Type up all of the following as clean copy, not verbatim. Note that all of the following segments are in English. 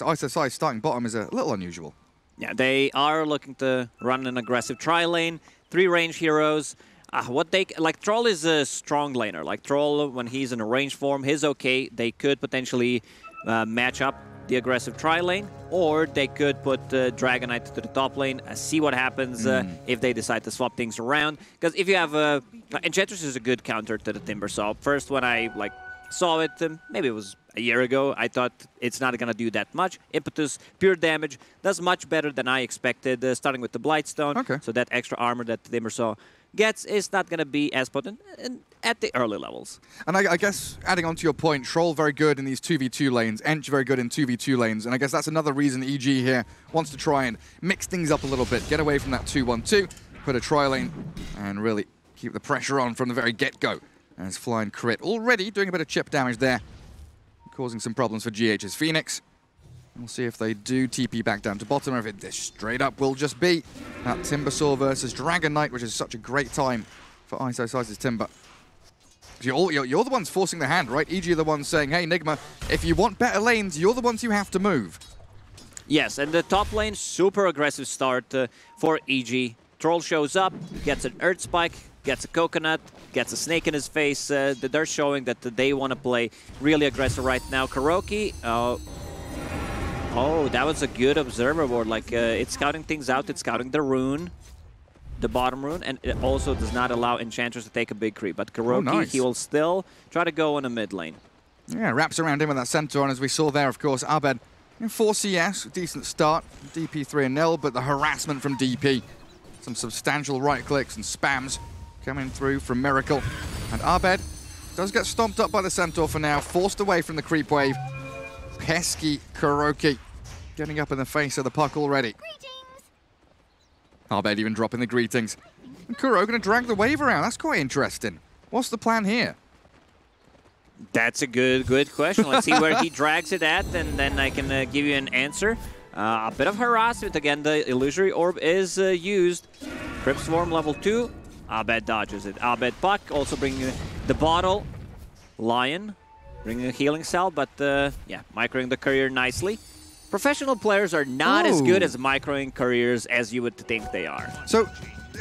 So ISSI starting bottom is a little unusual. Yeah, they are looking to run an aggressive tri-lane, 3 range heroes. Troll is a strong laner. Like Troll, when he's in a range form, he's okay. They could potentially match up the aggressive tri-lane, or they could put Dragonite to the top lane, see what happens if they decide to swap things around. Because if you have Enchantress is a good counter to the Timbersaw. First, when I saw it, maybe it was a year ago, I thought it's not going to do that much. Impetus, pure damage, does much better than I expected, starting with the Blightstone. Okay. So that extra armor that the Timbersaw gets is not going to be as potent at the early levels. And I guess, adding on to your point, Troll very good in these 2v2 lanes, Ench very good in 2v2 lanes, and I guess that's another reason EG here wants to try and mix things up a little bit, get away from that 2-1-2, put a tri-lane, and really keep the pressure on from the very get-go. As Flying Crit already doing a bit of chip damage there, causing some problems for GH's Phoenix. We'll see if they do TP back down to bottom, or if it straight up will just be that Timbersaw versus Dragon Knight, which is such a great time for ISSI's Timber. You're the ones forcing the hand, right? EG are the ones saying, hey, Nigma, if you want better lanes, you're the ones who have to move. Yes, and the top lane, super aggressive start for EG. Troll shows up, gets an Earth Spike, gets a Coconut, gets a snake in his face. They're showing that they want to play really aggressive right now. Kuroki, oh, that was a good observer board. It's scouting things out. It's scouting the rune, the bottom rune, and it also does not allow Enchantress to take a big creep. But Kuroki, he will still try to go in a mid lane. Yeah, wraps around him with that Centaur, and as we saw there, of course, Abed in 4 CS, decent start, DP 3-0, but the harassment from DP. Some substantial right clicks and spams coming through from Miracle. And Abed does get stomped up by the Centaur for now, forced away from the creep wave. Pesky Kuroki getting up in the face of the puck already. Greetings. Abed even dropping the greetings. And Kuro going to drag the wave around. That's quite interesting. What's the plan here? That's a good question. Let's see where he drags it at, and then I can give you an answer. A bit of harassment. Again, the Illusory Orb is used. Crypt Swarm level 2. Abed dodges it. Abed puck, also bringing the bottle. Lion, bringing a healing cell, but yeah, microing the courier nicely. Professional players are not as good as microing couriers as you would think they are. So,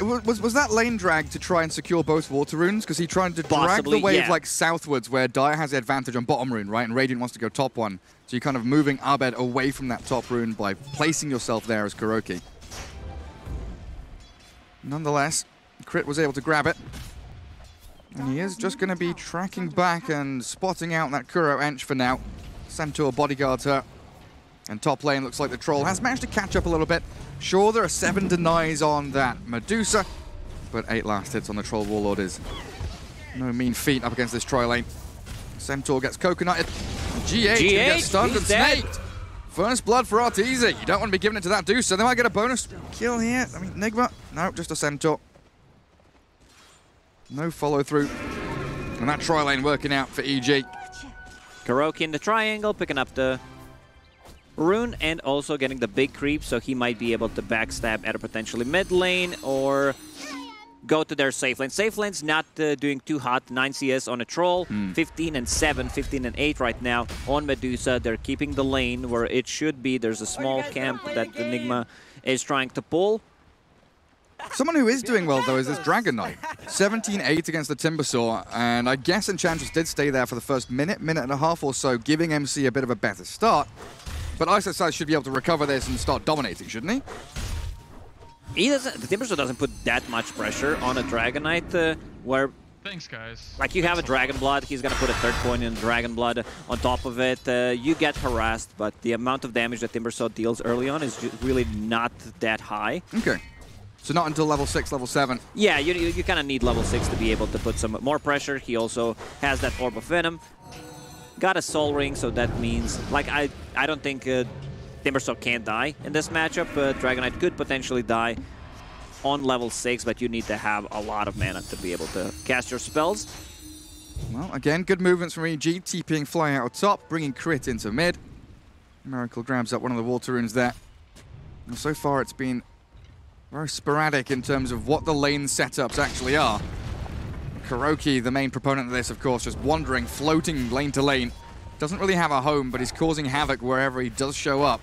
was that lane drag to try and secure both water runes? Because he tried to drag the wave southwards, where Dire has the advantage on bottom rune, right? And Radiant wants to go top one. So you're kind of moving Abed away from that top rune by placing yourself there as Kuroki. Nonetheless, Crit was able to grab it. And he is just going to be tracking back and spotting out that Kuro Ench for now. Centaur bodyguards her. And top lane looks like the Troll has managed to catch up a little bit. Sure, there are 7 denies on that Medusa, but 8 last hits on the Troll Warlord is no mean feat up against this tri-lane. Centaur gets coconutted. GH gets stunned and snaked. First blood for Arteezy. You don't want to be giving it to that Deuce, so they might get a bonus kill here. I mean, Nigma, no, just a Centaur. No follow through. And that tri-lane working out for EG. Kuroki in the triangle, picking up the rune and also getting the big creep, so he might be able to backstab at a potentially mid lane or go to their safe lane. Safe lane's not doing too hot. 9 CS on a Troll, 15 and 7, 15 and 8 right now on Medusa. They're keeping the lane where it should be. There's a small camp that the Nigma is trying to pull. Someone who is doing well, though, is this Dragon Knight. 17-8 against the Timbersaw, and I guess Enchantress did stay there for the first minute and a half or so, giving MC a bit of a better start. But ISSI should be able to recover this and start dominating, shouldn't he? The Timbersaw doesn't put that much pressure on a Dragon Knight, where... Thanks, guys. Like, you have a Dragon Blood, he's going to put a third point in Dragon Blood on top of it. You get harassed, but the amount of damage that Timbersaw deals early on is really not that high. Okay. So not until level 6, level 7. Yeah, you kind of need level 6 to be able to put some more pressure. He also has that Orb of Venom. Got a Soul Ring, so that means... Like, I don't think Timbersaw can't die in this matchup. Dragon Knight could potentially die on level 6, but you need to have a lot of mana to be able to cast your spells. Well, again, good movements from EG. TPing flying out top, bringing Crit into mid. Miracle grabs up one of the water runes there. And so far, it's been very sporadic in terms of what the lane setups actually are. Kuroki, the main proponent of this, of course, just wandering, floating lane to lane, Doesn't really have a home, but he's causing havoc wherever he does show up.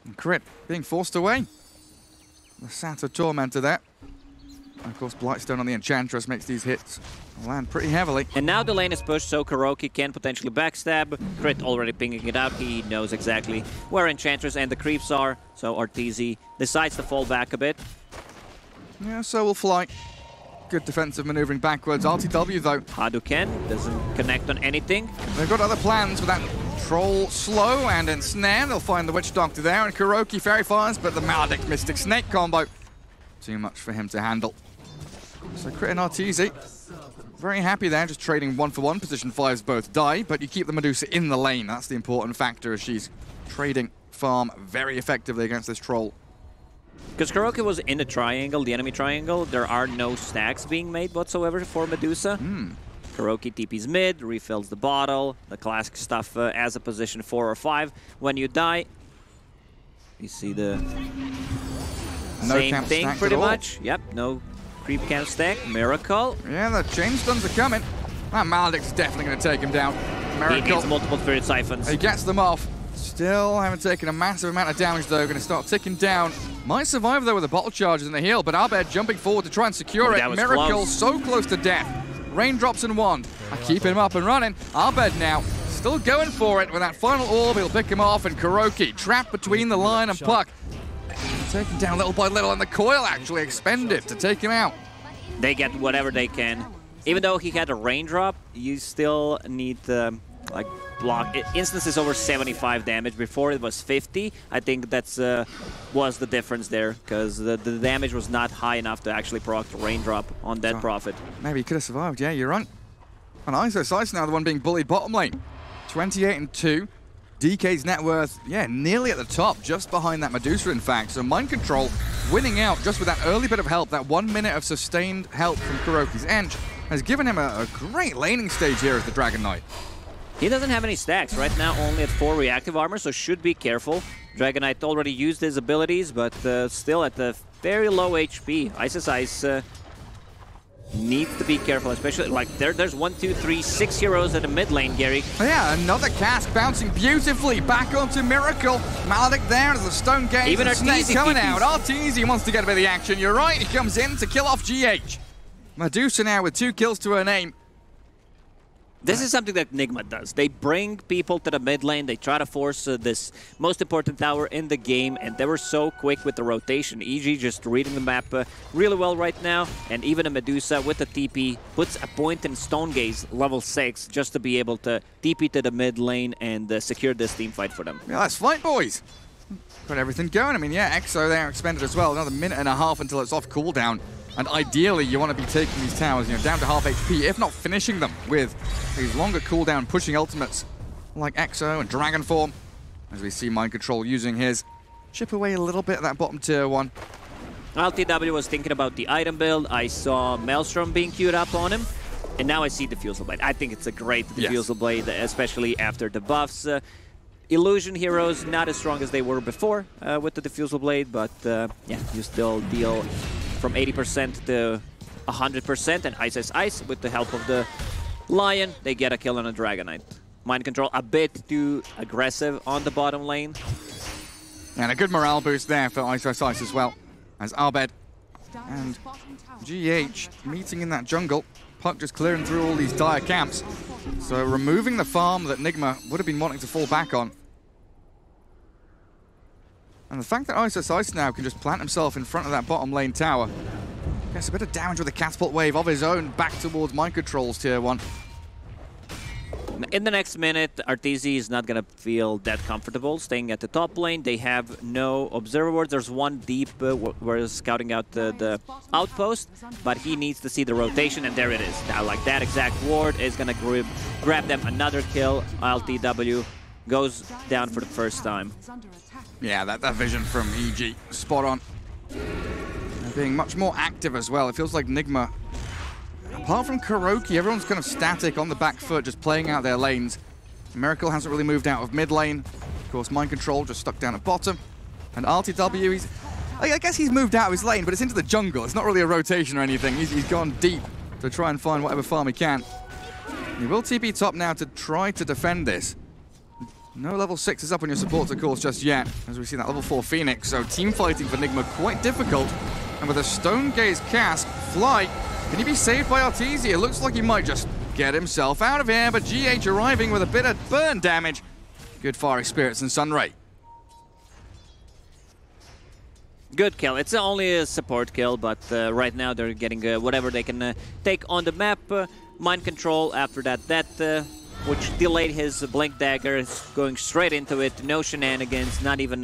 And Crit being forced away. The Sato Tormentor there. And of course, Blightstone on the Enchantress makes these hits land pretty heavily. And now the lane is pushed, so KuroKy can potentially backstab. Crit already pinging it out. He knows exactly where Enchantress and the creeps are. So Arteezy decides to fall back a bit. Yeah, so will Fly. Good defensive maneuvering backwards. RTW, though. Hadouken doesn't connect on anything. They've got other plans with that Troll slow and ensnare. They'll find the Witch Doctor there, and KuroKy Fairy Fires, but the Maledict Mystic Snake combo. Too much for him to handle. So Crit and Arteezy, very happy there, just trading 1-for-1. Position 5s both die, but you keep the Medusa in the lane. That's the important factor, as she's trading farm very effectively against this Troll. Because KuroKy was in the triangle, the enemy triangle, there are no stacks being made whatsoever for Medusa. KuroKy TP's mid, refills the bottle, the classic stuff as a position 4 or 5. When you die, you see the same thing pretty much. Yep, no creep camp stack. Miracle. Yeah, the chain stuns are coming. That Maledict's definitely going to take him down. Miracle. He needs multiple Spirit Siphons. He gets them off. Still haven't taken a massive amount of damage, though. Going to start ticking down. Might survive, though, with the bottle charges in the heal, but Abed jumping forward to try and secure it. Miracle close. So close to death. Raindrops in one. I keep him up and running. Abed now still going for it with that final orb. He'll pick him off, and KuroKy trapped between the line and Puck. Taken down little by little, and the coil actually expended to take him out. They get whatever they can. Even though he had a raindrop, you still need like block. Instances over 75 damage. Before it was 50. I think that's was the difference there, because the damage was not high enough to actually proc the raindrop on Dead Prophet. Maybe he could have survived. Yeah, you're right. And ISO now the one being bullied bottom lane. 28-2. DK's net worth, yeah, nearly at the top, just behind that Medusa, in fact. So Mind Control winning out just with that early bit of help. That 1 minute of sustained help from KuroKy's Ench has given him a great laning stage here as the Dragon Knight. He doesn't have any stacks right now, only at 4 reactive armor, so should be careful. Dragon Knight already used his abilities, but still at the very low HP. Ice needs to be careful, especially like there's 1, 2, 3, 6 heroes at the mid lane, Gary. Yeah, another cask bouncing beautifully back onto Miracle. Maledict there as the Stone Gaze. Even and Snake coming TPs. out. Arteezy wants to get a bit of the action. You're right, he comes in to kill off GH. Medusa now with 2 kills to her name. This is something that Nigma does. They bring people to the mid lane. They try to force this most important tower in the game, and they were so quick with the rotation. EG just reading the map really well right now, and even a Medusa with the TP puts a point in Stone Gaze level 6 just to be able to TP to the mid lane and secure this team fight for them. Yeah, let's fight, boys. Got everything going. I mean, yeah, Exo there expended as well. Another minute and a half until it's off cooldown. And ideally, you want to be taking these towers, down to half HP, if not finishing them with these longer cooldown pushing ultimates like Exo and Dragon Form. As we see Mind Control using his. Chip away a little bit at that bottom tier 1. LTW was thinking about the item build. I saw Maelstrom being queued up on him. And now I see Diffusal Blade. I think it's a great Diffusal Blade, especially after the buffs. Illusion heroes, not as strong as they were before with the Diffusal Blade, but yeah, you still deal from 80% to 100%, and Ice with the help of the Lion, they get a kill on a Dragon Knight. Mind Control a bit too aggressive on the bottom lane. And a good morale boost there for Ice as well, as Abed and GH meeting in that jungle. Puck just clearing through all these dire camps. So removing the farm that Nigma would have been wanting to fall back on. And the fact that Ice now can just plant himself in front of that bottom lane tower. Gets a bit of damage with a catapult wave of his own back towards Mind Control's tier 1. In the next minute, Arteezy is not going to feel that comfortable staying at the top lane. They have no observer wards. There's one deep where scouting out the outpost, but he needs to see the rotation, and there it is. Now, like that exact ward is going to grab them another kill. LTW goes down for the first time. Yeah, that vision from EG, spot on. They're being much more active as well. It feels like Nigma, apart from KuroKy, everyone's kind of static on the back foot, just playing out their lanes. Miracle hasn't really moved out of mid lane. Of course, Mind Control just stuck down at bottom. And RTW, I guess he's moved out of his lane, but it's into the jungle. It's not really a rotation or anything. He's gone deep to try and find whatever farm he can. He will TP top now to try to defend this. No level 6 is up on your supports, of course, just yet, as we see that level 4 Phoenix. So team fighting for Nigma quite difficult. And with a Stone Gaze cast, Fly, can he be saved by Arteezy? It looks like he might just get himself out of here, but GH arriving with a bit of burn damage. Good Fiery Spirits and Sunray. Good kill. It's only a support kill, but right now they're getting whatever they can take on the map. Mind control after that, which delayed his Blink Dagger, going straight into it. No shenanigans, not even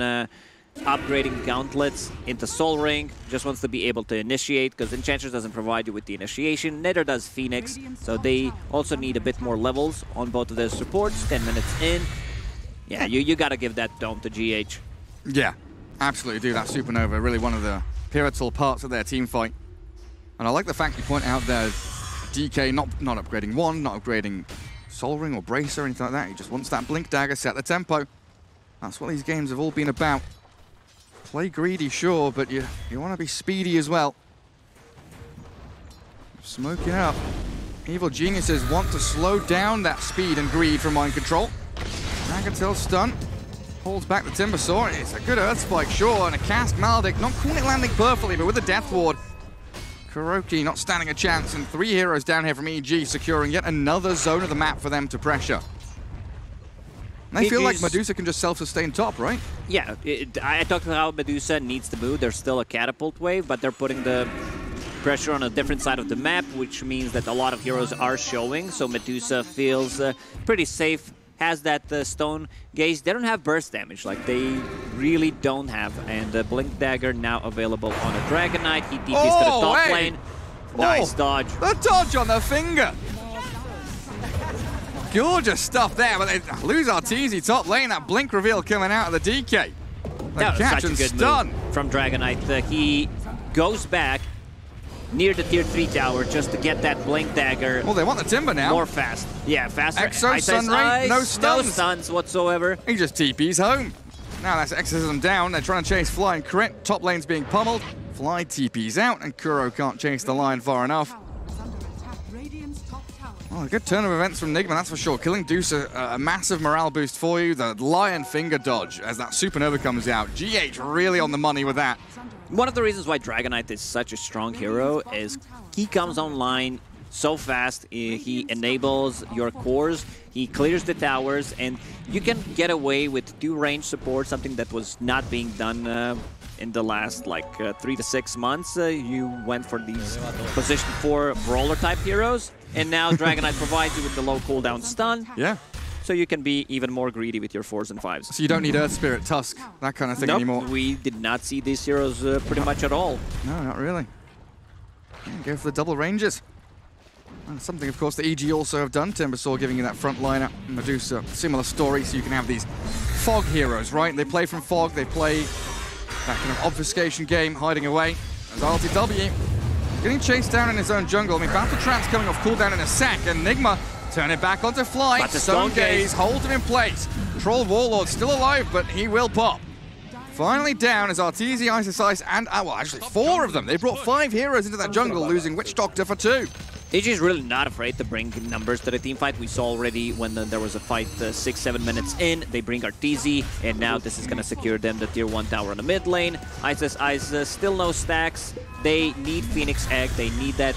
upgrading gauntlets into Soul Ring. Just wants to be able to initiate, because Enchantress doesn't provide you with the initiation. Neither does Phoenix, so they also need a bit more levels on both of their supports. 10 minutes in. Yeah, you gotta give that dome to GH. Yeah, absolutely do. That Supernova, really one of the pivotal parts of their team fight. And I like the fact you point out there, DK not upgrading one, not upgrading Soul Ring or Brace or anything like that. He just wants that Blink Dagger, set the tempo. That's what these games have all been about. Play greedy, sure, but you want to be speedy as well. Smoking up. Evil geniuses want to slow down that speed and greed from Mind Control. Dragontail stun. Holds back the Timbersaw. It's a good Earth Spike, sure, and a cast Maldic. Not quite landing perfectly, but with the Death Ward. Kuroki not standing a chance, and 3 heroes down here from EG securing yet another zone of the map for them to pressure. And they feel like Medusa can just self-sustain top, right? Yeah, I talked about how Medusa needs to move. There's still a catapult wave, but they're putting the pressure on a different side of the map, which means that a lot of heroes are showing, so Medusa feels pretty safe. Has that Stone Gaze. They don't have burst damage, like they really don't have. And the Blink Dagger now available on a Dragon Knight. He TPs to the top lane. Nice dodge. The dodge on the finger. Gorgeous stuff there, but they lose Arteezy top lane. That Blink reveal coming out of the DK. That was such a good move from Dragon Knight. He goes back near the tier 3 tower just to get that Blink Dagger. Well, they want the Timber now. More fast. Yeah, faster. Exo, Sunray, no stuns. No stuns whatsoever. He just TP's home. Now that's Exorcism down. They're trying to chase Fly and crit. Top lane's being pummeled. Fly TP's out, and Kuro can't chase the line far enough. Oh, a good turn of events from Nigma, that's for sure. Killing Deuce, a massive morale boost for you. The Lion Finger dodge as that Supernova comes out. GH really on the money with that. One of the reasons why Dragon Knight is such a strong hero is he comes online so fast. He enables your cores, he clears the towers, and you can get away with 2 range support, something that was not being done in the last 3 to 6 months. You went for these position 4 brawler type heroes, and now Dragon Knight provides you with the low cooldown stun. Yeah. So you can be even more greedy with your 4s and 5s. So you don't need Earth Spirit, Tusk, that kind of thing anymore. We did not see these heroes pretty much at all. No, not really. Yeah, go for the double ranges. And something, of course, that EG also have done. Timbersaw giving you that front liner. Medusa, similar story, so you can have these fog heroes, right? They play from fog, they play that kind of obfuscation game, hiding away. As RTW getting chased down in his own jungle. I mean, Battle Trap's coming off cooldown in a sec, and Nigma turn it back onto Fly. Stone Gaze holds him in place. Troll Warlord still alive, but he will pop. Finally down is Arteezy, Isis Ice, and, well, actually 4 of them. They brought 5 heroes into that jungle, losing Witch Doctor for 2. EG is really not afraid to bring numbers to the team fight. We saw already when there was a fight 6-7 minutes in. They bring Arteezy, and now this is going to secure them the tier 1 tower on the mid lane. Isis Ice, still no stacks. They need Phoenix Egg. They need that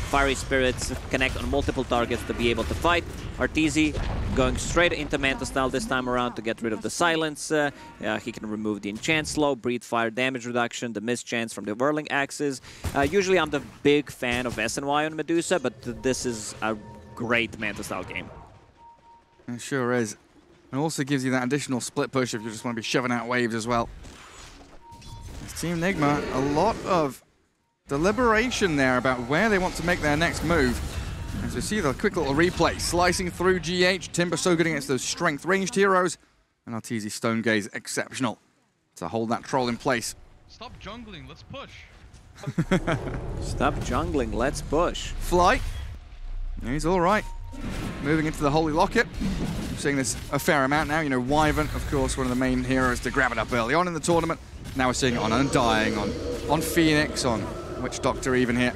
Fiery Spirits connect on multiple targets to be able to fight. Arteezy going straight into Manta style this time around to get rid of the silence. He can remove the enchant slow, breathe fire damage reduction, the mischance from the whirling axes. Usually I'm the big fan of SNY on Medusa, but this is a great Manta style game. It sure is. It also gives you that additional split push if you just want to be shoving out waves as well. This Team Nigma, a lot of deliberation there about where they want to make their next move. As we see the quick little replay, slicing through GH, Timber so good against those strength ranged heroes, and Arteezy Stone Gaze exceptional to hold that troll in place. Stop jungling, let's push. Stop jungling, let's push. Fly, yeah, he's all right. Moving into the Holy Locket. I'm seeing this a fair amount now. You know, Wyvern, of course, one of the main heroes to grab it up early on in the tournament. Now we're seeing it on Undying, on Phoenix, on Witch Doctor even here.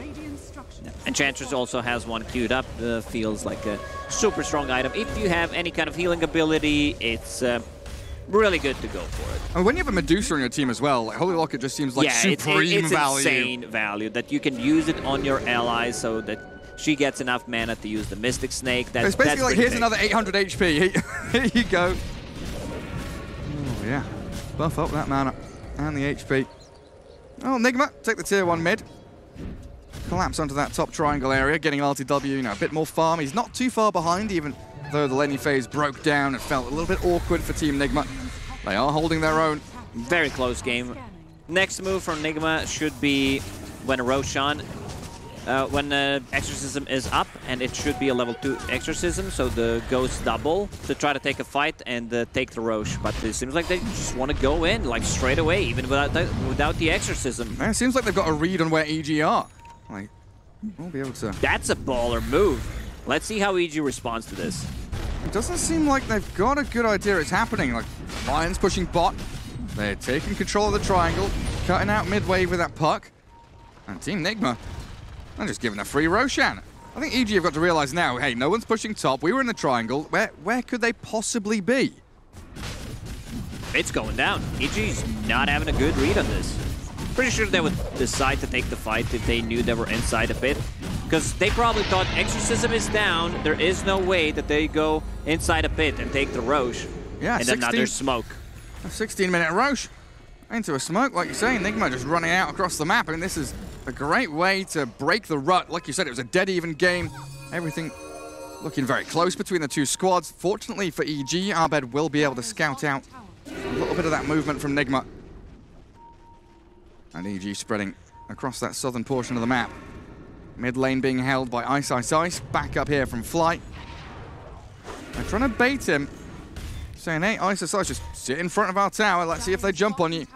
Enchantress also has one queued up. Feels like a super strong item. If you have any kind of healing ability, it's really good to go for it. And when you have a Medusa on your team as well, like Holy Locket just seems like supreme it's value. Insane value that you can use it on your allies so that she gets enough mana to use the Mystic Snake. It's basically like, here's another 800 HP. Here you go. Oh, yeah. Buff up that mana and the HP. Oh, Nigma, take the tier 1 mid. Collapse onto that top triangle area, getting RTW, you know, a bit more farm. He's not too far behind, even though the laning phase broke down. It felt a little bit awkward for Team Nigma. They are holding their own. Very close game. Next move from Nigma should be when Roshan, when Exorcism is up, and it should be a level 2 Exorcism, so the Ghost double to try to take a fight and take the Roche. But it seems like they just want to go in, like straight away, even without the Exorcism. Man, it seems like they've got a read on where EG are. Like, we'll be able to... That's a baller move. Let's see how EG responds to this. It doesn't seem like they've got a good idea it's happening. Like, Lions pushing bot. They're taking control of the triangle, cutting out mid-wave with that puck. And Team Nigma, they're just giving a free Roshan. I think EG have got to realize now, hey, no one's pushing top. We were in the triangle. Where could they possibly be? It's going down. EG's not having a good read on this. Pretty sure they would decide to take the fight if they knew they were inside a pit. Because they probably thought Exorcism is down. There is no way that they go inside a pit and take the Roche. Yeah, and another smoke. A 16-minute Roche into a smoke, like you say. Nigma just running out across the map. I mean, this is a great way to break the rut. Like you said, it was a dead even game. Everything looking very close between the two squads. Fortunately for EG, Abed will be able to scout out a little bit of that movement from Nigma. And EG spreading across that southern portion of the map. Mid lane being held by Ice Ice Ice. Back up here from Flight. They're trying to bait him. Saying, hey, Ice Ice Ice, just sit in front of our tower. Let's see if they jump on you.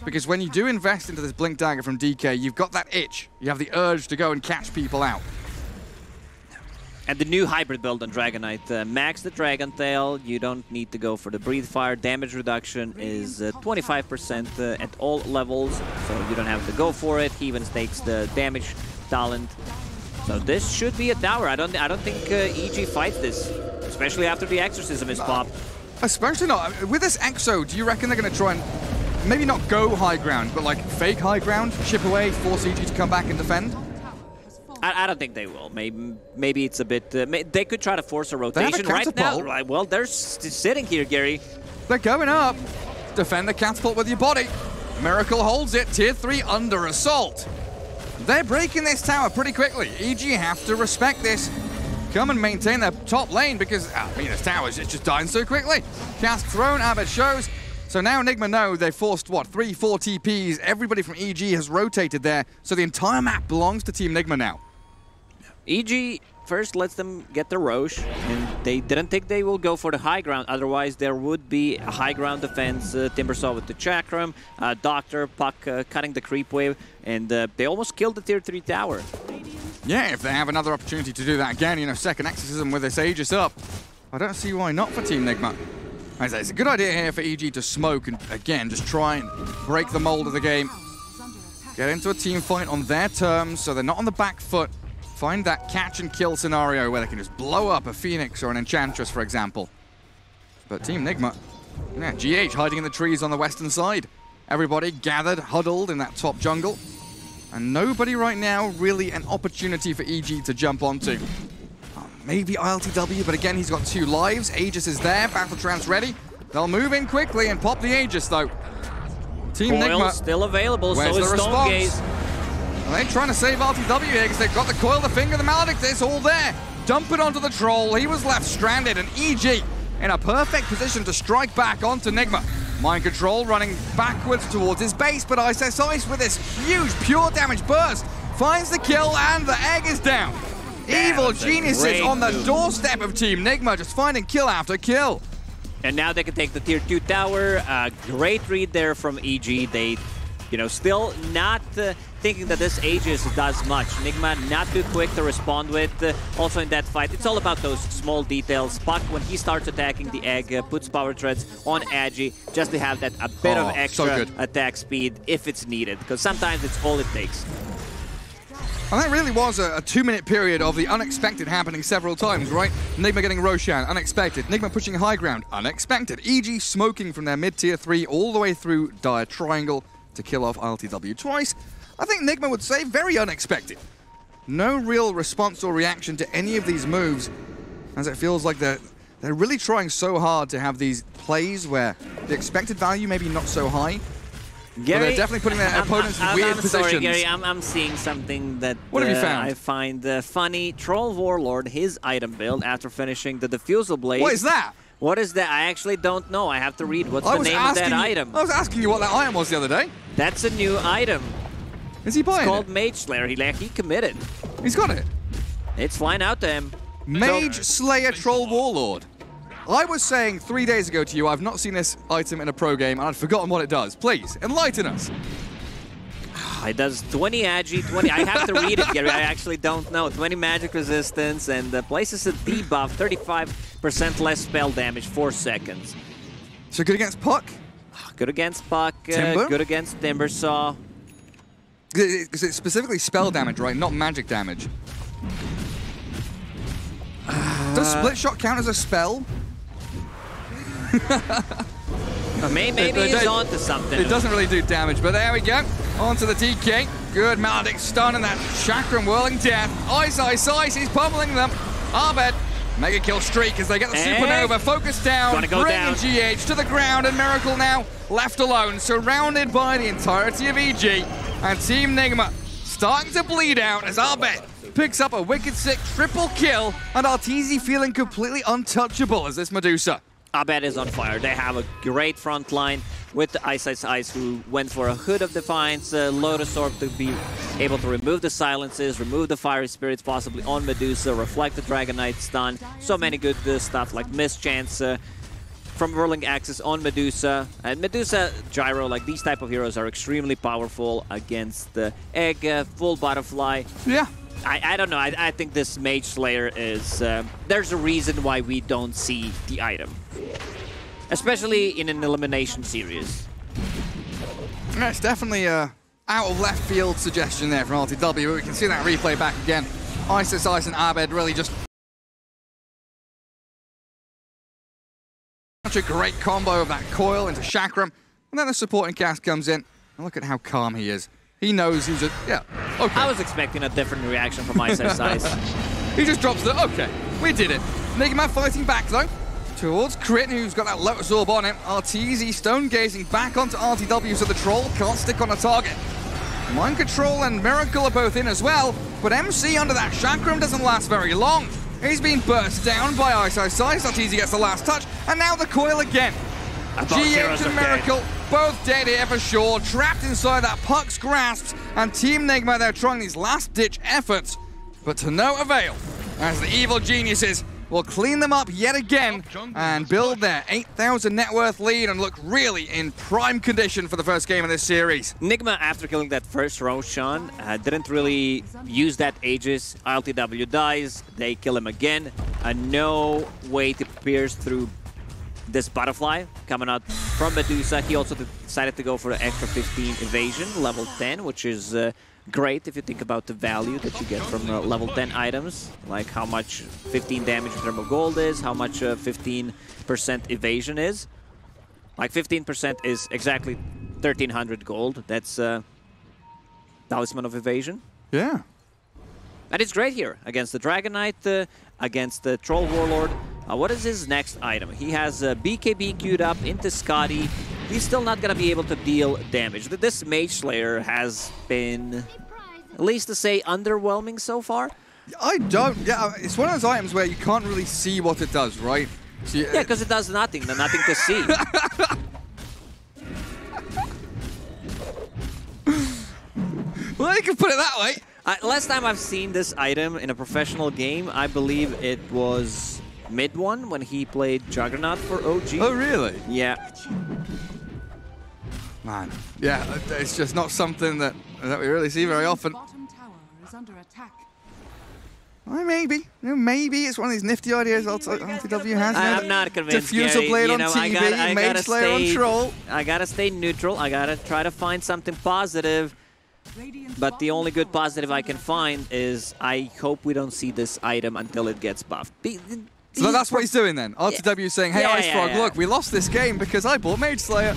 Because when you do invest into this Blink Dagger from DK, you've got that itch. You have the urge to go and catch people out. And the new hybrid build on Dragon Knight, max the Dragon Tail, you don't need to go for the Breathe Fire. Damage reduction is 25% at all levels, so you don't have to go for it. He even takes the damage talent. So this should be a tower. I don't think EG fights this, especially after the Exorcism is popped. Especially not. With this Exo, do you reckon they're going to try and maybe not go high ground, but like fake high ground, chip away, force EG to come back and defend? I don't think they will. Maybe it's a bit... they could try to force a rotation right now. Right, well, they're sitting here, Gary. They're going up. Defend the catapult with your body. Miracle holds it. Tier 3 under assault. They're breaking this tower pretty quickly. EG have to respect this. Come and maintain their top lane because, I mean, this tower's just dying so quickly. Cast thrown, Abed shows. So now Nigma know they forced, what, 3-4 TPs. Everybody from EG has rotated there. So the entire map belongs to Team Nigma now. EG first lets them get the Roche, and they didn't think they will go for the high ground. Otherwise, there would be a high ground defense. Timbersaw with the Chakram, Doctor, Puck cutting the creep wave, and they almost killed the tier 3 tower. Yeah, if they have another opportunity to do that again, you know, second Exorcism with this Aegis up, I don't see why not for Team Nigma. I say it's a good idea here for EG to smoke and, again, just try and break the mold of the game. Get into a team fight on their terms so they're not on the back foot. Find that catch and kill scenario where they can just blow up a Phoenix or an Enchantress, for example. But Team Nigma, yeah, GH hiding in the trees on the western side. Everybody gathered, huddled in that top jungle. And nobody right now really an opportunity for EG to jump onto. Maybe ILTW, but again, he's got 2 lives. Aegis is there, Battle Trance ready. They'll move in quickly and pop the Aegis, though. Team Nigma still available, so is Stone Gaze. They're trying to save RTW here because they've got the coil, the finger, the maledict. It's all there. Dump it onto the troll. He was left stranded, and EG in a perfect position to strike back onto Nigma. Mind Control running backwards towards his base, but Ice Ice Ice with this huge pure damage burst finds the kill, and the egg is down. Evil geniuses on the doorstep of Team Nigma, just finding kill after kill. And now they can take the tier 2 tower. Great read there from EG. They, you know, still not thinking that this Aegis does much. Nigma not too quick to respond with. Also in that fight, it's all about those small details. Puck, when he starts attacking the egg, puts power treads on Agi just to have that a bit of extra attack speed if it's needed, because sometimes it's all it takes. And that really was a 2-minute period of the unexpected happening several times, right? Nigma getting Roshan, unexpected. Nigma pushing high ground, unexpected. EG smoking from their mid-tier 3 all the way through Dire Triangle to kill off LTW twice. I think Nigma would say very unexpected. No real response or reaction to any of these moves, as it feels like they're really trying so hard to have these plays where the expected value maybe not so high. Gary, they're definitely putting their opponents in weird positions. Sorry, Gary, I'm seeing something that what have you found? I find funny. Troll Warlord, his item build after finishing the Diffusal Blade. What is that? What is that? I actually don't know. I have to read. What's the name of that item? I was asking you what that item was the other day. That's a new item. Is he buying it? It's called Mage Slayer. He committed. He's got it. It's flying out to him. Mage Slayer Troll Warlord. I was saying 3 days ago to you, I've not seen this item in a pro game, and I'd forgotten what it does. Please, enlighten us. It does 20 agi, 20... I have to read it, Gary. I actually don't know. 20 magic resistance, and places a debuff, 35% less spell damage, 4 seconds. So good against Puck? Good against Puck, good against Timbersaw. Because it's specifically spell damage, right? Not magic damage. Does Split Shot count as a spell? Maybe he's onto something. It doesn't really do damage, but there we go. Onto the DK. Good Maledict stun and that Chakram whirling death. Ice, he's pummeling them. Abed, mega kill streak as they get the supernova. Focus down, bringing GH to the ground, and Miracle now left alone, surrounded by the entirety of EG. And Team Nigma starting to bleed out as Abed picks up a wicked sick triple kill, and Arteezy feeling completely untouchable as this Medusa. Abed is on fire. They have a great front line with the Ice, who went for a Hood of Defiance, Lotus Orb to be able to remove the silences, remove the Fiery Spirits possibly on Medusa, reflect the Dragon Knight stun. So many good stuff like Mischance from Whirling Axis on Medusa. And Medusa, Gyro, like these type of heroes are extremely powerful against the Egg, Full Butterfly. Yeah. I don't know. I think this Mage Slayer is... there's a reason why we don't see the item. Especially in an elimination series. Yeah, it's definitely a out of left field suggestion there from LTW. We can see that replay back again. Ice and Abed really just... Such a great combo of that coil into Chakram. And then the supporting cast comes in. And look at how calm he is. He knows he's a... Yeah, okay. I was expecting a different reaction from Ice. He just drops the... Okay, we did it. Nigma fighting back, though, towards Crit, who's got that Lotus Orb on him. Arteezy stone gazing back onto RTW, so the Troll can't stick on a target. Mind Control and Miracle are both in as well, but MC under that Chakram doesn't last very long. He's been burst down by Ice. Arteezy gets the last touch, and now the coil again. GH and Miracle, both dead here for sure, trapped inside that Puck's grasp, and Team Nigma, they're trying these last-ditch efforts, but to no avail, as the evil geniuses will clean them up yet again and build their 8,000 net worth lead and look really in prime condition for the first game of this series. Nigma, after killing that first Roshan, didn't really use that Aegis. LTW dies, they kill him again. No way to pierce through this Butterfly coming out from Medusa. He also decided to go for the extra 15 evasion, level 10, which is great if you think about the value that you get from level 10 items, like how much 15 damage in terms of gold is, how much 15% evasion is. Like 15% is exactly 1,300 gold. That's Talisman of Evasion. Yeah. And it's great here against the Dragon Knight, against the Troll Warlord. What is his next item? He has BKB queued up into Scotty. He's still not going to be able to deal damage. This Mage Slayer has been, at least to say, underwhelming so far. I don't. Yeah, it's one of those items where you can't really see what it does, right? So yeah, because it does nothing. Nothing to see. Well, you can put it that way. Last time I've seen this item in a professional game, I believe it was Mid-1 when he played Juggernaut for OG. Oh, really? Yeah. Man, yeah, it's just not something that we really see very often. Bottom tower is under attack. Maybe. Maybe it's one of these nifty ideas LTW has. I'm not convinced, Diffusal Gary. Blade on TV, Mage Slayer on Troll. I gotta stay neutral. I gotta try to find something positive. But the only good positive I can find is I hope we don't see this item until it gets buffed. So that's what he's doing then. RTW is saying, hey, Ice Frog, look, we lost this game because I bought Mage Slayer.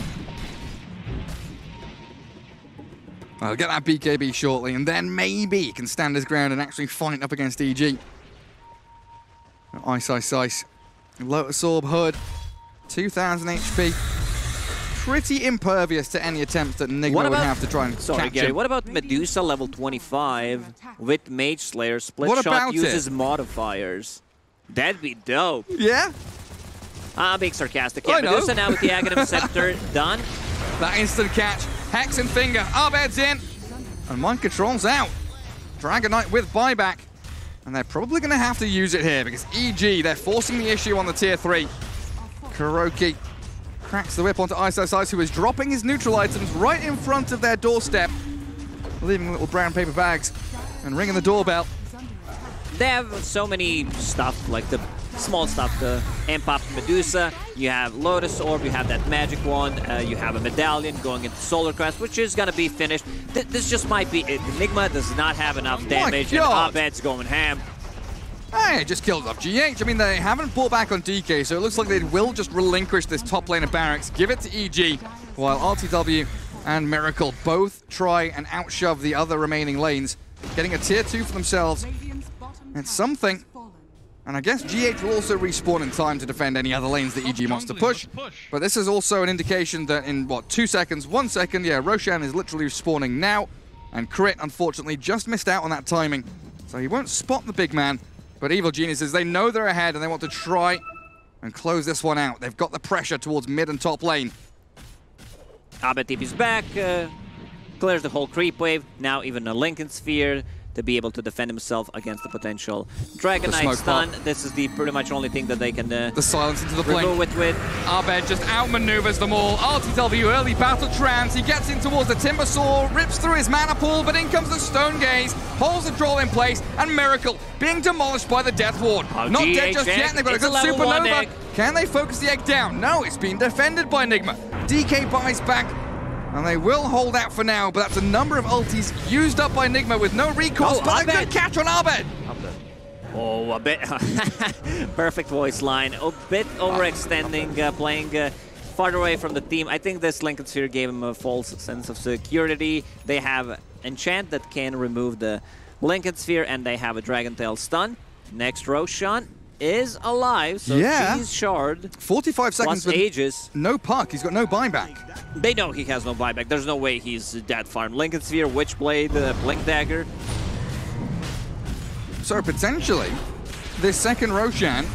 I'll get that BKB shortly, and then maybe he can stand his ground and actually fight up against EG. Ice, Ice, Ice. Lotus Orb, Hood. 2,000 HP. Pretty impervious to any attempts that Nigma would have to try and catch Gary, him. what about Medusa level 25 with Mage Slayer? Split shot uses modifiers. That'd be dope. Yeah? I'm being sarcastic. Yeah, Medusa now with the Aghanim Scepter done. That instant catch. Hex and Finger. Arbed's in. And Mind Control's out. Dragon Knight with buyback. And they're probably going to have to use it here because EG, they're forcing the issue on the tier 3. Kuroki cracks the whip onto Ice Ice Ice, who is dropping his neutral items right in front of their doorstep, leaving little brown paper bags and ringing the doorbell. They have so many stuff, like the small stuff, the Impop Medusa, you have Lotus Orb, you have that magic wand, you have a medallion going into Solar Crest, which is going to be finished. This just might be it. Nigma does not have enough damage, and Abed's going ham. Hey, just killed off GH. I mean, they haven't bought back on DK, so it looks like they will just relinquish this top lane of barracks, give it to EG, while RTW and Miracle both try and outshove the other remaining lanes, getting a tier 2 for themselves. It's something. And I guess GH will also respawn in time to defend any other lanes that EG wants to push. But this is also an indication that in, what, 2 seconds, 1 second, yeah, Roshan is literally spawning now. And Crit, unfortunately, just missed out on that timing. So he won't spot the big man. But Evil Geniuses, they know they're ahead and they want to try and close this one out. They've got the pressure towards mid and top lane. Abed TP's back, clears the whole creep wave. Now even a Lincoln Sphere to be able to defend himself against the potential Dragon Knight stun. This is the pretty much only thing that they can the silence into the blink. with. Abed just outmaneuvers them all. RTW early battle trance. He gets in towards the Timber Saw, rips through his mana pool, but in comes the Stone Gaze, holds the draw in place, and Miracle being demolished by the Death Ward. Not dead just yet, they've got a good Supernova. Can they focus the egg down? No, it's been defended by Nigma. DK buys back, and they will hold out for now, but that's a number of ultis used up by Nigma with no recourse, but a good catch on Abed. Oh, a bit. Perfect voice line. A bit overextending, playing farther away from the team. I think this Lincoln Sphere gave him a false sense of security. They have Enchant that can remove the Lincoln Sphere, and they have a Dragon Tail stun. Next Roshan is alive, so he's shard. 45 seconds plus Aegis. No puck, he's got no buyback. They know he has no buyback. There's no way he's that farm. Lincoln Sphere, Witchblade, Blink Dagger. So potentially, this second Roshan,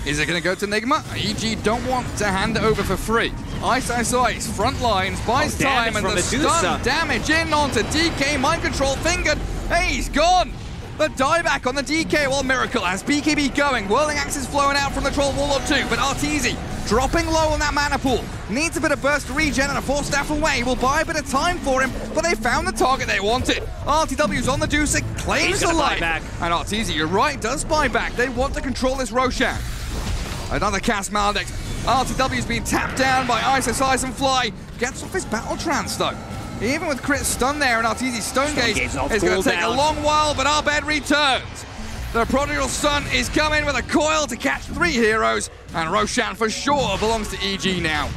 is it going to go to Nigma? EG don't want to hand it over for free. Ice, Ice, Ice, front lines, buys time, and the stun damage in onto DK, Mind Control fingered. Hey, he's gone! The dieback on the DK while Miracle has BKB going. Whirling Axe is flowing out from the Troll Warlord too, but Arteezy dropping low on that mana pool. Needs a bit of burst regen and a Force Staff away. Will buy a bit of time for him, but they found the target they wanted. RTW's on the Deuce, claims the life. And Arteezy, you're right, does buy back. They want to control this Roshan. Another cast Maledict. RTW's been tapped down by Ice, Ice, and Fly. Gets off his battle trance though. Even with Crit stun there and Arteezy's Stone Gaze is going to take a long while, but Abed returns. The Prodigal Son is coming with a coil to catch 3 heroes, and Roshan for sure belongs to EG now.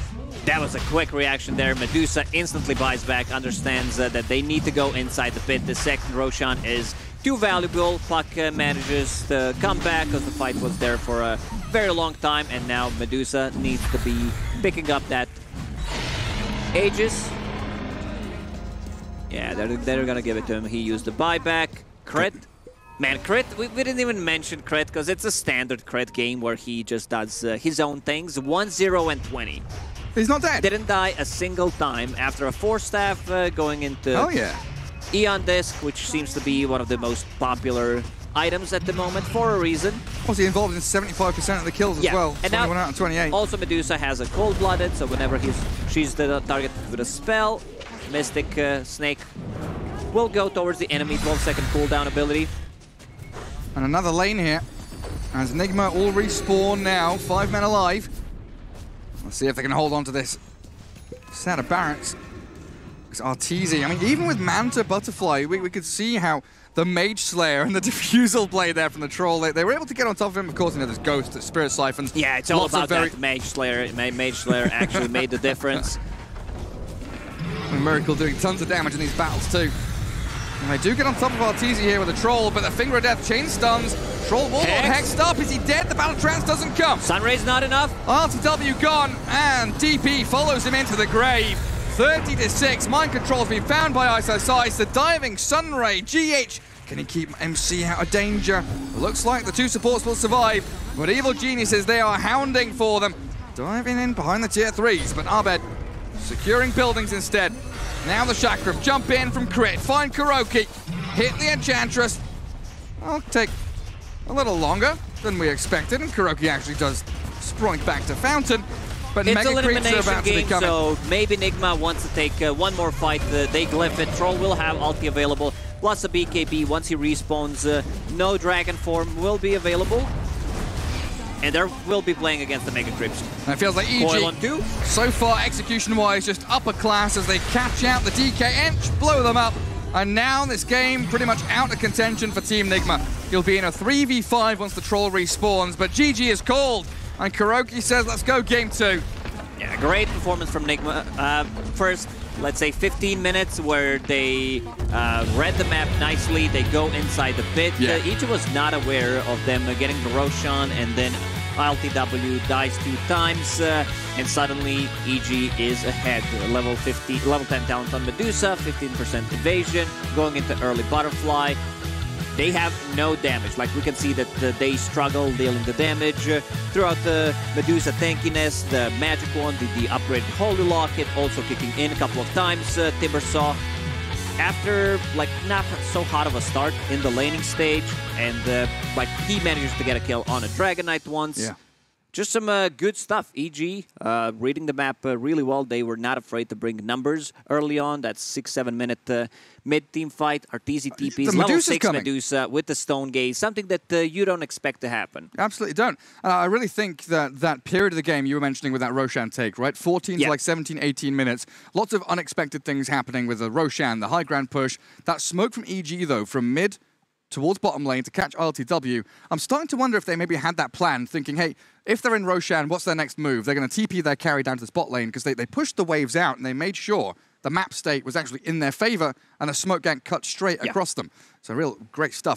That was a quick reaction there. Medusa instantly buys back, understands that they need to go inside the pit. The second Roshan is too valuable. Puck manages to come back because the fight was there for a very long time, and now Medusa needs to be picking up that Aegis. Yeah, they're gonna give it to him. He used the buyback. Crit. Man, Crit, we didn't even mention Crit because it's a standard Crit game where he just does his own things. 1, 0, and 20. He's not dead. Didn't die a single time after a Force Staff going into Eon Disc, which seems to be one of the most popular items at the moment for a reason. Was he involved in 75% of the kills as well? And 21 out of 28. Also, Medusa has a Cold-Blooded, so whenever she's the target with a spell, Mystic Snake will go towards the enemy, 12-second cooldown ability. And another lane here, as Nigma all respawn now, 5 men alive. Let's see if they can hold on to this set of barracks. It's Arteezy. I mean, even with Manta Butterfly, we could see how the Mage Slayer and the Diffusal Blade there from the Troll, they were able to get on top of him. Of course, you know, there's Ghost, there's Spirit Siphons. Yeah, it's all about that Mage Slayer. Mage Slayer actually made the difference. And Miracle doing tons of damage in these battles too. And they do get on top of Arteezy here with a Troll, but the Finger of Death chain stuns. Troll Warlord hexed up. Is he dead? The Battle Trance doesn't come. Sunray's not enough. RTW gone, and DP follows him into the grave. 30-6. Mind Control's been found by Ice. The diving Sunray. GH. Can he keep MC out of danger? Looks like the two supports will survive, but Evil Geniuses, they are hounding for them. Diving in behind the tier 3s, but Abed securing buildings instead. Now the Chakram, jump in from crit, find Kuroki, hit the Enchantress. I'll take a little longer than we expected, and Kuroki actually does sprint back to Fountain. But it's Mega an Creeps are about elimination game, to be coming. so maybe Nigma wants to take one more fight. They glyph it. Troll will have ulti available, plus a BKB once he respawns. No Dragon Form will be available. And they will be playing against the Mega Creeps. And it feels like EG, so far execution-wise, just upper class as they catch out the DK Ench, blow them up. And now this game pretty much out of contention for Team Nigma. He'll be in a 3v5 once the Troll respawns, but GG is called. And Kuroki says, let's go game 2. Yeah, great performance from Nigma. First, let's say 15 minutes where they read the map nicely. They go inside the pit. Yeah. EG was not aware of them getting the Roshan, and then LTW dies 2 times, and suddenly EG is ahead. Level 10 talent on Medusa, 15% evasion, going into early Butterfly. They have no damage. Like, we can see that they struggle dealing the damage throughout the Medusa tankiness. The magic one, the upgraded Holy Locket, also kicking in a couple of times. Timbersaw, after like not so hot of a start in the laning stage, and like he manages to get a kill on a Dragon Knight once. Yeah. Just some good stuff. EG reading the map really well. They were not afraid to bring numbers early on. That 6-7 minute mid-team fight. Arteezy TPs, level 6 coming. Medusa with the Stone Gaze. Something that you don't expect to happen. Absolutely don't. I really think that that period of the game you were mentioning with that Roshan take, right? 14 to like 17, 18 minutes. Lots of unexpected things happening with the Roshan, the high ground push. That smoke from EG, though, from mid towards bottom lane to catch LTW. I'm starting to wonder if they maybe had that plan, thinking, hey, if they're in Roshan, what's their next move? They're going to TP their carry down to the spot lane because they pushed the waves out and they made sure the map state was actually in their favor and a smoke gank cut straight across them. So real great stuff.